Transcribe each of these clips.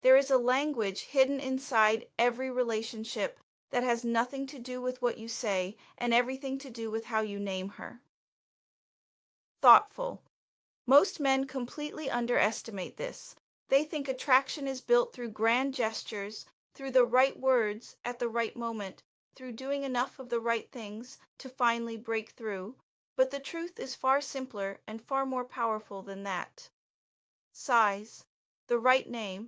There is a language hidden inside every relationship that has nothing to do with what you say and everything to do with how you name her. Thoughtful. Most men completely underestimate this. They think attraction is built through grand gestures, through the right words at the right moment, through doing enough of the right things to finally break through. But the truth is far simpler and far more powerful than that. Size, the right name,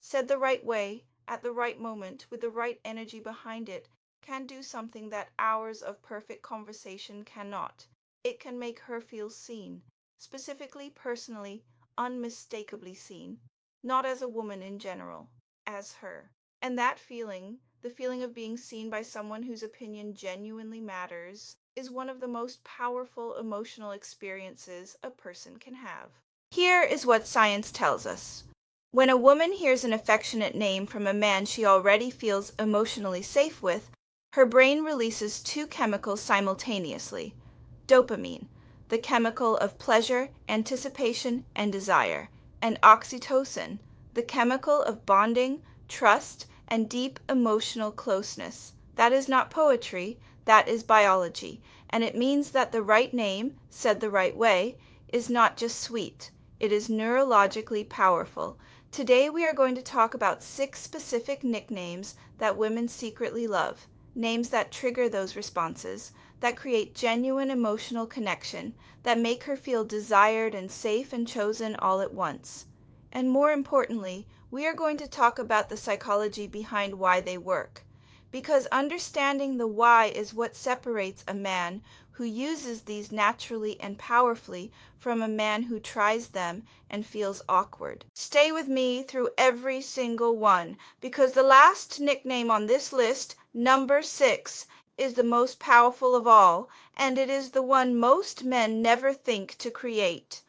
said the right way, at the right moment, with the right energy behind it, can do something that hours of perfect conversation cannot. It can make her feel seen, specifically, personally, unmistakably seen, not as a woman in general, as her. And that feeling, the feeling of being seen by someone whose opinion genuinely matters, is one of the most powerful emotional experiences a person can have. Here is what science tells us. When a woman hears an affectionate name from a man she already feels emotionally safe with, her brain releases two chemicals simultaneously: dopamine, the chemical of pleasure, anticipation, and desire, and oxytocin, the chemical of bonding, trust, and deep emotional closeness. That is not poetry, that is biology, and it means that the right name, said the right way, is not just sweet, it is neurologically powerful. Today we are going to talk about 6 specific nicknames that women secretly love, names that trigger those responses, that create genuine emotional connection, that make her feel desired and safe and chosen all at once. And more importantly, we are going to talk about the psychology behind why they work. Because understanding the why is what separates a man who uses these naturally and powerfully from a man who tries them and feels awkward. Stay with me through every single one, because the last nickname on this list, number 6, is the most powerful of all, and it is the one most men never think to create.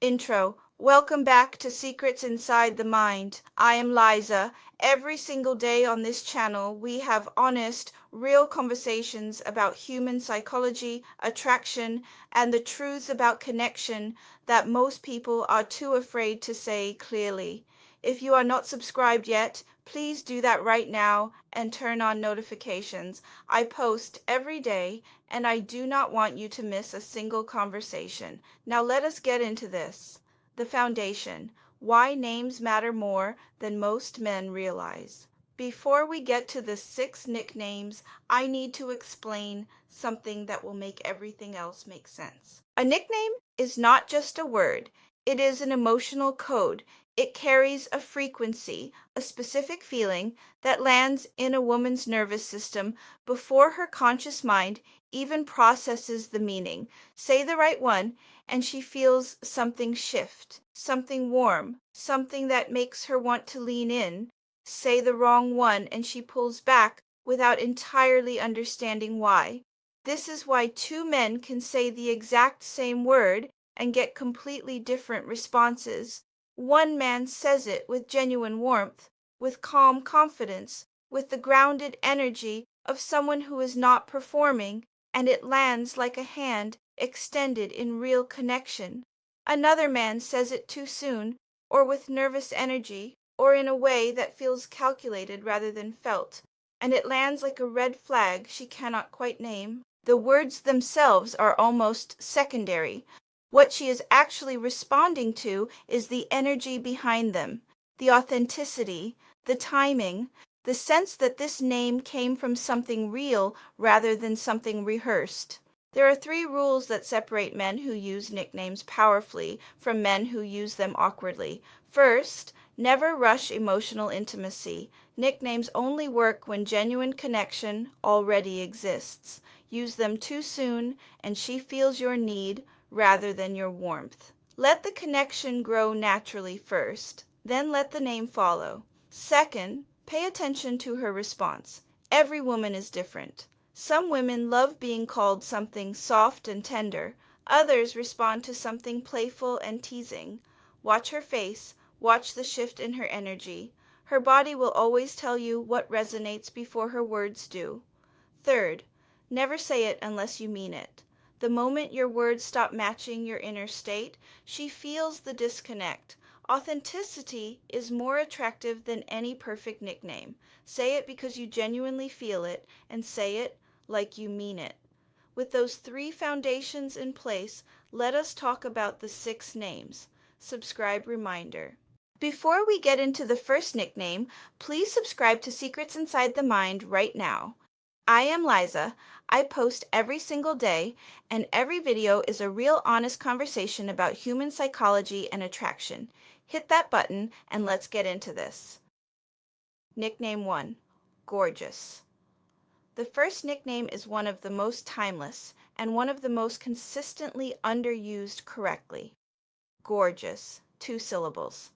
Intro. Welcome back to Secrets Inside the Mind. I am Liza. Every single day on this channel, we have honest, real conversations about human psychology, attraction, and the truths about connection that most people are too afraid to say clearly. If you are not subscribed yet, please do that right now and turn on notifications. I post every day, and I do not want you to miss a single conversation. Now let us get into this. The foundation. Why names matter more than most men realize. Before we get to the 6 nicknames, I need to explain something that will make everything else make sense. A nickname is not just a word, it is an emotional code. It carries a frequency, a specific feeling that lands in a woman's nervous system before her conscious mind even processes the meaning. Say the right one, and she feels something shift, something warm, something that makes her want to lean in. Say the wrong one, and she pulls back without entirely understanding why. This is why two men can say the exact same word and get completely different responses. One man says it with genuine warmth, with calm confidence, with the grounded energy of someone who is not performing, and it lands like a hand extended in real connection. Another man says it too soon, or with nervous energy, or in a way that feels calculated rather than felt, and it lands like a red flag she cannot quite name. The words themselves are almost secondary. What she is actually responding to is the energy behind them, the authenticity, the timing, the sense that this name came from something real rather than something rehearsed. There are 3 rules that separate men who use nicknames powerfully from men who use them awkwardly. First, never rush emotional intimacy. Nicknames only work when genuine connection already exists. Use them too soon, and she feels your need rather than your warmth. Let the connection grow naturally first, then let the name follow. Second, pay attention to her response. Every woman is different. Some women love being called something soft and tender. Others respond to something playful and teasing. Watch her face, watch the shift in her energy. Her body will always tell you what resonates before her words do. Third, never say it unless you mean it. The moment your words stop matching your inner state, she feels the disconnect. Authenticity is more attractive than any perfect nickname. Say it because you genuinely feel it, and say it like you mean it. With those three foundations in place, let us talk about the six names. Subscribe reminder. Before we get into the first nickname, please subscribe to Secrets Inside the Mind right now. I am Liza. I post every single day, and every video is a real honest conversation about human psychology and attraction. Hit that button and let's get into this. Nickname 1, Gorgeous. The first nickname is one of the most timeless and one of the most consistently underused correctly. Gorgeous, 2 syllables.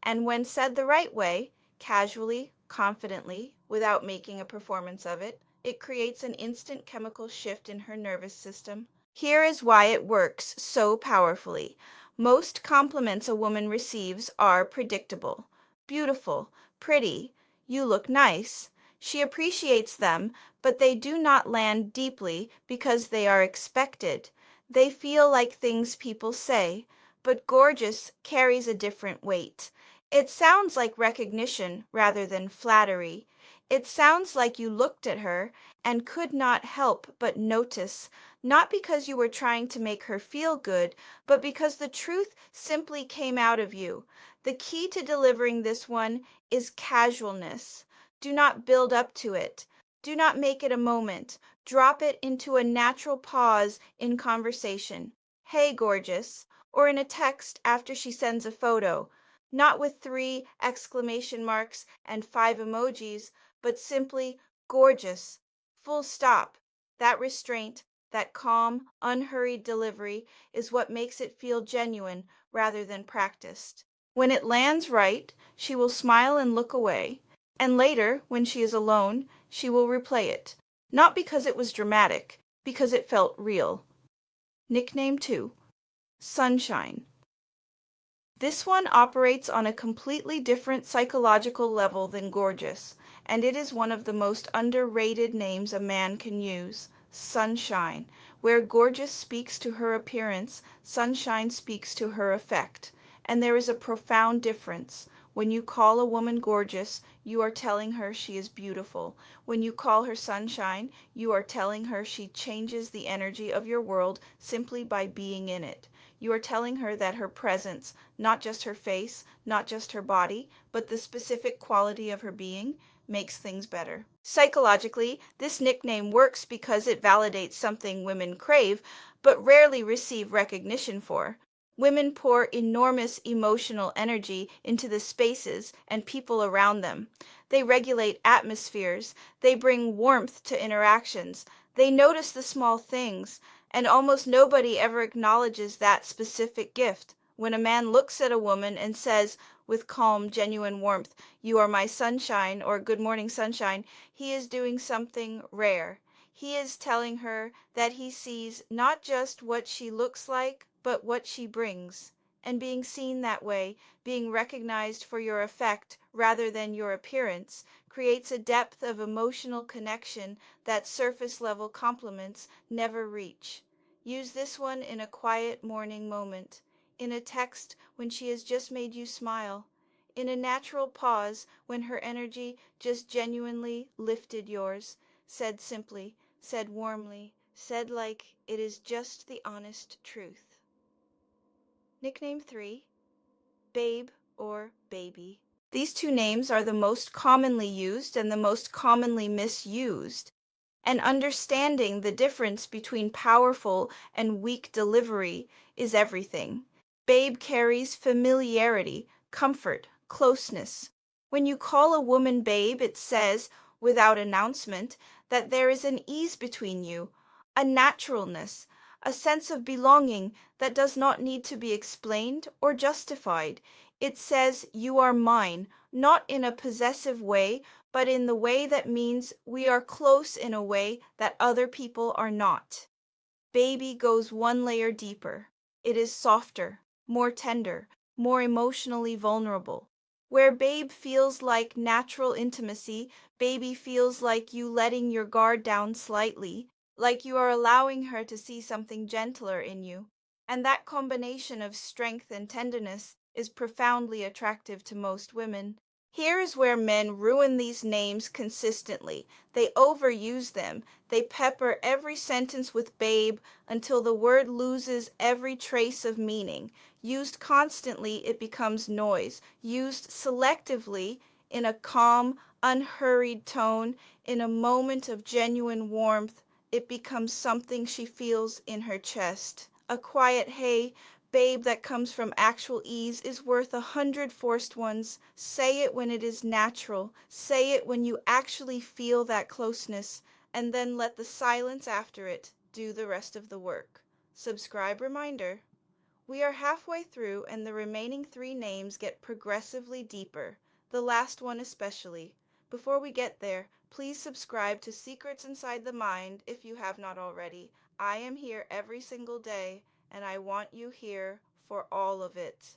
And when said the right way, casually, confidently, without making a performance of it, it creates an instant chemical shift in her nervous system. Here is why it works so powerfully. Most compliments a woman receives are predictable. Beautiful, pretty, you look nice. She appreciates them, but they do not land deeply because they are expected. They feel like things people say, but gorgeous carries a different weight. It sounds like recognition rather than flattery. It sounds like you looked at her and could not help but notice, not because you were trying to make her feel good, but because the truth simply came out of you. The key to delivering this one is casualness. Do not build up to it. Do not make it a moment. Drop it into a natural pause in conversation. Hey, gorgeous. Or in a text after she sends a photo. Not with 3 exclamation marks and 5 emojis, but simply gorgeous. Full stop. That restraint, that calm, unhurried delivery is what makes it feel genuine rather than practiced. When it lands right, she will smile and look away, and later, when she is alone, she will replay it. Not because it was dramatic, because it felt real. Nickname 2, Sunshine. This one operates on a completely different psychological level than gorgeous, and it is one of the most underrated names a man can use. Sunshine. Where gorgeous speaks to her appearance, sunshine speaks to her effect. And there is a profound difference. When you call a woman gorgeous, you are telling her she is beautiful. When you call her sunshine, you are telling her she changes the energy of your world simply by being in it. You are telling her that her presence, not just her face, not just her body, but the specific quality of her being, makes things better. Psychologically, this nickname works because it validates something women crave, but rarely receive recognition for. Women pour enormous emotional energy into the spaces and people around them. They regulate atmospheres, they bring warmth to interactions, they notice the small things, and almost nobody ever acknowledges that specific gift. When a man looks at a woman and says, with calm, genuine warmth, "You are my sunshine," or "Good morning, sunshine," he is doing something rare. He is telling her that he sees not just what she looks like, but what she brings. And being seen that way, being recognized for your effect rather than your appearance, creates a depth of emotional connection that surface level compliments never reach. Use this one in a quiet morning moment, in a text when she has just made you smile, in a natural pause when her energy just genuinely lifted yours, said simply, said warmly, said like it is just the honest truth. Nickname 3, Babe or Baby. These two names are the most commonly used and the most commonly misused. And understanding the difference between powerful and weak delivery is everything. Babe carries familiarity, comfort, closeness. When you call a woman babe, it says, without announcement, that there is an ease between you, a naturalness, a sense of belonging that does not need to be explained or justified. It says, "You are mine," not in a possessive way, but in the way that means we are close in a way that other people are not. Baby goes one layer deeper. It is softer, more tender, more emotionally vulnerable. Where babe feels like natural intimacy, baby feels like you letting your guard down slightly, like you are allowing her to see something gentler in you. And that combination of strength and tenderness is profoundly attractive to most women. Here is where men ruin these names consistently. They overuse them. They pepper every sentence with babe until the word loses every trace of meaning. Used constantly, it becomes noise. Used selectively, in a calm, unhurried tone, in a moment of genuine warmth, it becomes something she feels in her chest. A quiet hey, babe that comes from actual ease is worth 100 forced ones. Say it when it is natural. Say it when you actually feel that closeness, and then let the silence after it do the rest of the work. Subscribe reminder. We are halfway through, and the remaining 3 names get progressively deeper, the last one especially. Before we get there, please subscribe to Secrets Inside the Mind if you have not already. I am here every single day, and I want you here for all of it.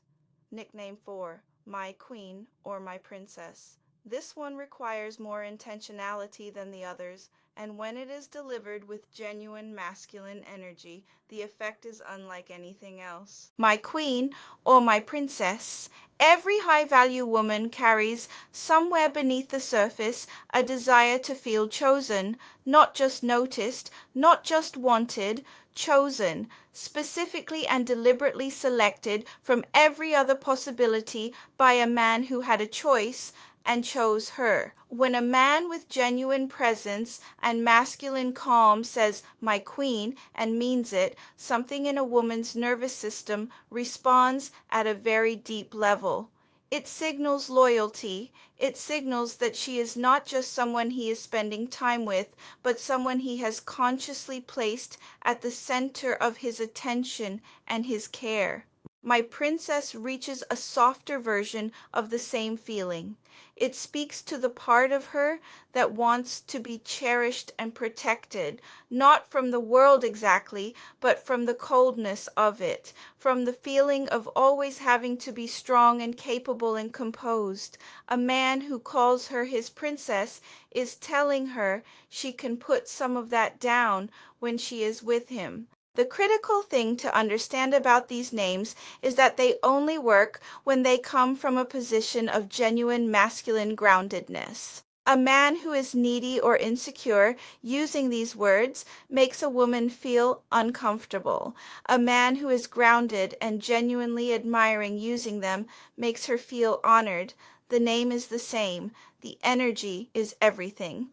Nickname 4, my queen or my princess. This one requires more intentionality than the others, and when it is delivered with genuine masculine energy, the effect is unlike anything else. My queen or my princess. Every high-value woman carries somewhere beneath the surface a desire to feel chosen, not just noticed, not just wanted, chosen, specifically and deliberately selected from every other possibility by a man who had a choice and chose her. When a man with genuine presence and masculine calm says, my queen, and means it, something in a woman's nervous system responds at a very deep level. It signals loyalty. It signals that she is not just someone he is spending time with, but someone he has consciously placed at the center of his attention and his care. My princess reaches a softer version of the same feeling. It speaks to the part of her that wants to be cherished and protected, not from the world exactly, but from the coldness of it, from the feeling of always having to be strong and capable and composed. A man who calls her his princess is telling her she can put some of that down when she is with him. The critical thing to understand about these names is that they only work when they come from a position of genuine masculine groundedness. A man who is needy or insecure using these words makes a woman feel uncomfortable. A man who is grounded and genuinely admiring using them makes her feel honored. The name is the same. The energy is everything.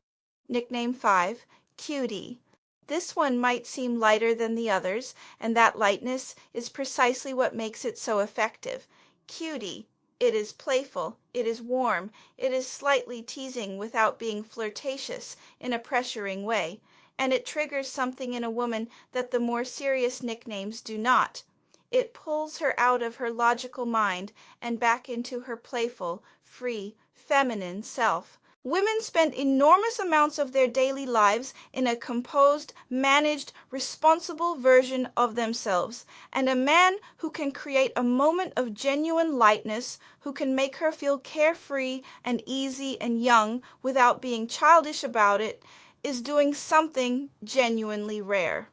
Nickname 5, Cutie. This one might seem lighter than the others, and that lightness is precisely what makes it so effective. Cutie. It is playful, it is warm, it is slightly teasing without being flirtatious in a pressuring way, and it triggers something in a woman that the more serious nicknames do not. It pulls her out of her logical mind and back into her playful, free, feminine self. Women spend enormous amounts of their daily lives in a composed, managed, responsible version of themselves, and a man who can create a moment of genuine lightness, who can make her feel carefree and easy and young without being childish about it, is doing something genuinely rare.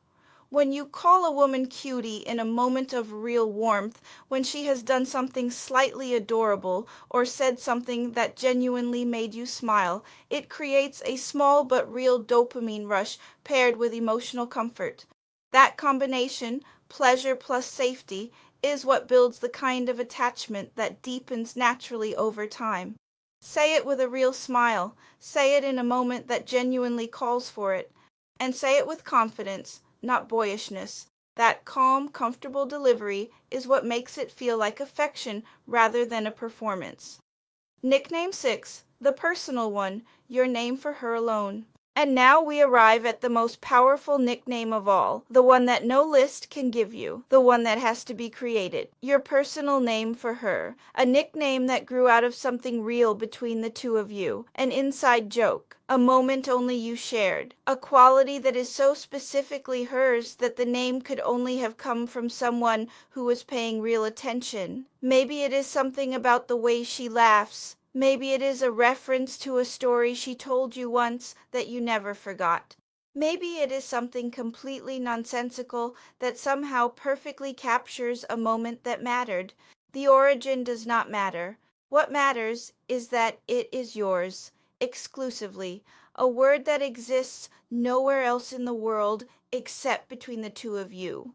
When you call a woman cutie in a moment of real warmth, when she has done something slightly adorable or said something that genuinely made you smile, it creates a small but real dopamine rush paired with emotional comfort. That combination, pleasure plus safety, is what builds the kind of attachment that deepens naturally over time. Say it with a real smile. Say it in a moment that genuinely calls for it. And say it with confidence, not boyishness. That calm, comfortable delivery is what makes it feel like affection rather than a performance. Nickname 6, the personal one, your name for her alone. And now we arrive at the most powerful nickname of all, the one that no list can give you, the one that has to be created, your personal name for her, a nickname that grew out of something real between the two of you, an inside joke, a moment only you shared, a quality that is so specifically hers that the name could only have come from someone who was paying real attention. Maybe it is something about the way she laughs. Maybe it is a reference to a story she told you once that you never forgot. Maybe it is something completely nonsensical that somehow perfectly captures a moment that mattered. The origin does not matter. What matters is that it is yours, exclusively, a word that exists nowhere else in the world except between the two of you.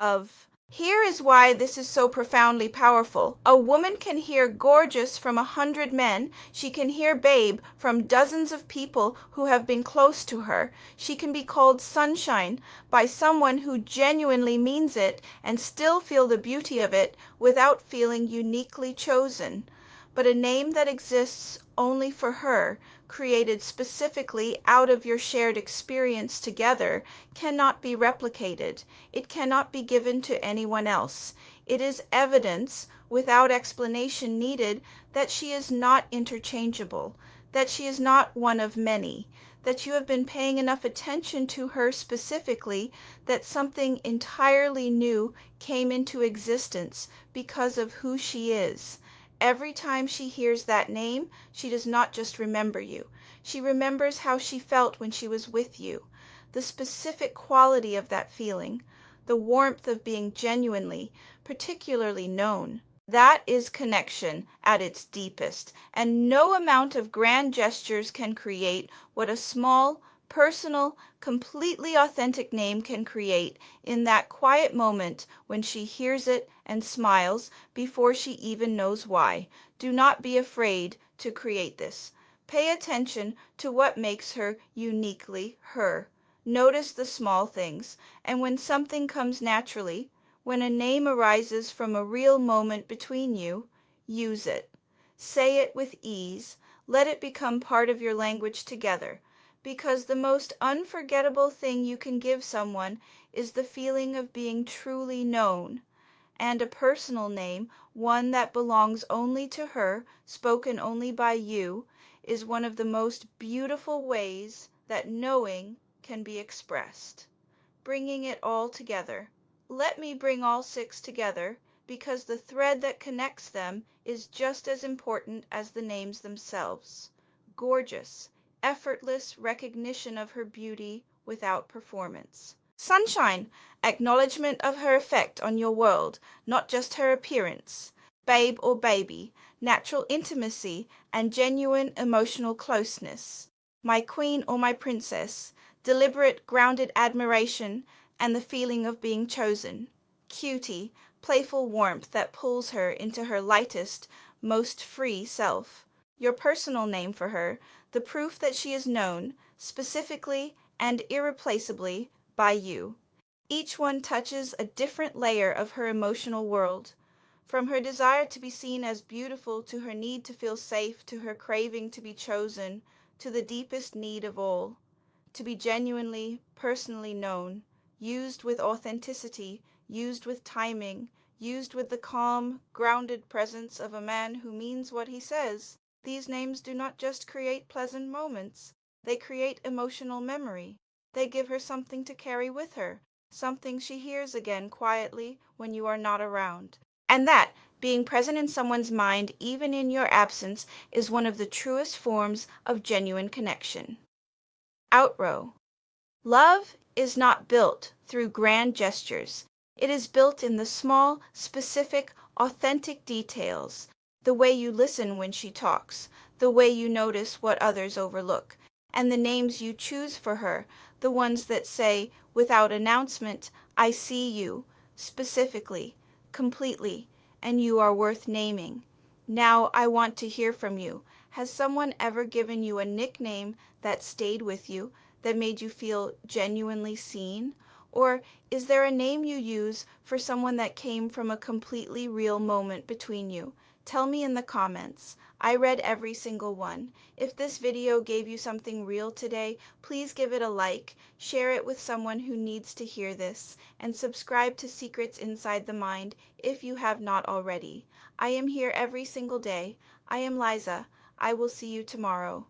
Here is why this is so profoundly powerful. A woman can hear gorgeous from 100 men. She can hear babe from dozens of people who have been close to her. She can be called sunshine by someone who genuinely means it and still feel the beauty of it without feeling uniquely chosen. But a name that exists only for her, created specifically out of your shared experience together, cannot be replicated. It cannot be given to anyone else. It is evidence, without explanation needed, that she is not interchangeable, that she is not one of many, that you have been paying enough attention to her specifically, that something entirely new came into existence because of who she is. Every time she hears that name, she does not just remember you. She remembers how she felt when she was with you, the specific quality of that feeling, the warmth of being genuinely, particularly known. That is connection at its deepest, and no amount of grand gestures can create what a small, personal, completely authentic name can create in that quiet moment when she hears it and smiles before she even knows why. Do not be afraid to create this. Pay attention to what makes her uniquely her. Notice the small things, and when something comes naturally, when a name arises from a real moment between you, use it. Say it with ease. Let it become part of your language together, because the most unforgettable thing you can give someone is the feeling of being truly known. And a personal name, one that belongs only to her, spoken only by you, is one of the most beautiful ways that knowing can be expressed. Bringing it all together. Let me bring all six together, because the thread that connects them is just as important as the names themselves. Gorgeous, effortless recognition of her beauty without performance. Sunshine, acknowledgement of her effect on your world, not just her appearance. Babe or baby, natural intimacy and genuine emotional closeness. My queen or my princess, deliberate, grounded admiration and the feeling of being chosen. Cutie, playful warmth that pulls her into her lightest, most free self. Your personal name for her, the proof that she is known, specifically and irreplaceably, by you. Each one touches a different layer of her emotional world. From her desire to be seen as beautiful, to her need to feel safe, to her craving to be chosen, to the deepest need of all, to be genuinely, personally known, used with authenticity, used with timing, used with the calm, grounded presence of a man who means what he says. These names do not just create pleasant moments, they create emotional memory. They give her something to carry with her, something she hears again quietly when you are not around. And that, being present in someone's mind even in your absence, is one of the truest forms of genuine connection. Outrow. Love is not built through grand gestures. It is built in the small, specific, authentic details. The way you listen when she talks, the way you notice what others overlook, and the names you choose for her, the ones that say, without announcement, I see you, specifically, completely, and you are worth naming. Now I want to hear from you. Has someone ever given you a nickname that stayed with you, that made you feel genuinely seen? Or is there a name you use for someone that came from a completely real moment between you? Tell me in the comments. I read every single one. If this video gave you something real today, please give it a like, share it with someone who needs to hear this, and subscribe to Secrets Inside the Mind if you have not already. I am here every single day. I am Liza. I will see you tomorrow.